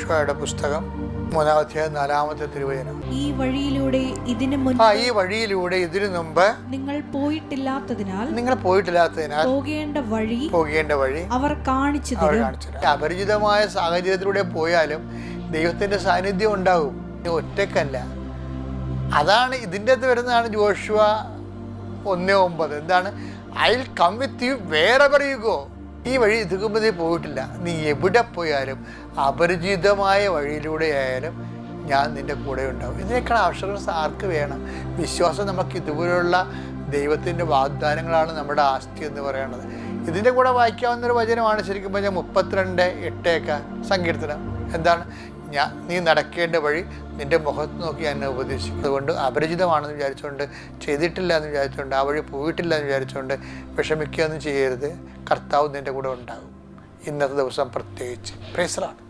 യോശുവയുടെ പുസ്തകം 3-ാം അധ്യായം 4-ാമത്തെ തിരുവചനം. ഈ വഴിയിലൂടെ ഇതിനു മുമ്പ് നിങ്ങൾ പോയിട്ടില്ലാത്തതിനാൽ പോകേണ്ട വഴി അവർ കാണിച്ചു തരും. അപരിചിതമായ സാഹചര്യത്തിലൂടെ പോയാലും ദൈവത്തിന്റെ സാന്നിധ്യം ഉണ്ടാകും. ഒറ്റക്കല്ല. അതാണ് ഇതിൻ്റെ അകത്ത് വരുന്നതാണ് യോശുവ 1:9. എന്താണ്? I will come with you wherever you go. ഈ വഴി ഇതിക്കുമ്പോൾ നീ പോയിട്ടില്ല. നീ എവിടെ പോയാലും അപരിചിതമായ വഴിയിലൂടെ ആയാലും ഞാൻ നിൻ്റെ കൂടെ ഉണ്ടാവും. ഇതിനേക്കാൾ ആവശ്യങ്ങൾ ആർക്ക് വേണം? വിശ്വാസം. നമുക്ക് ഇതുപോലുള്ള ദൈവത്തിൻ്റെ വാഗ്ദാനങ്ങളാണ് നമ്മുടെ ആസ്തി എന്ന് പറയുന്നത്. ഇതിൻ്റെ കൂടെ വായിക്കാവുന്നൊരു വചനമാണ് ശരിക്കും പറഞ്ഞാൽ 32:8 സങ്കീർത്തനം. എന്താണ്? നീ നടക്കേണ്ട വഴി നിൻ്റെ മുഖത്ത് നോക്കി എന്നെ ഉപദേശിക്കും. അതുകൊണ്ട് അപരിചിതമാണെന്ന് വിചാരിച്ചുകൊണ്ട്, ചെയ്തിട്ടില്ല എന്ന് വിചാരിച്ചുകൊണ്ട്, ആ വഴി പോയിട്ടില്ല എന്ന് വിചാരിച്ചുകൊണ്ട് വിഷമിക്കുകയൊന്നും ചെയ്യരുത്. കർത്താവ് നിൻ്റെ കൂടെ ഉണ്ടാകും. ഇന്നത്തെ ദിവസം പ്രത്യേകിച്ച്. Praise the Lord.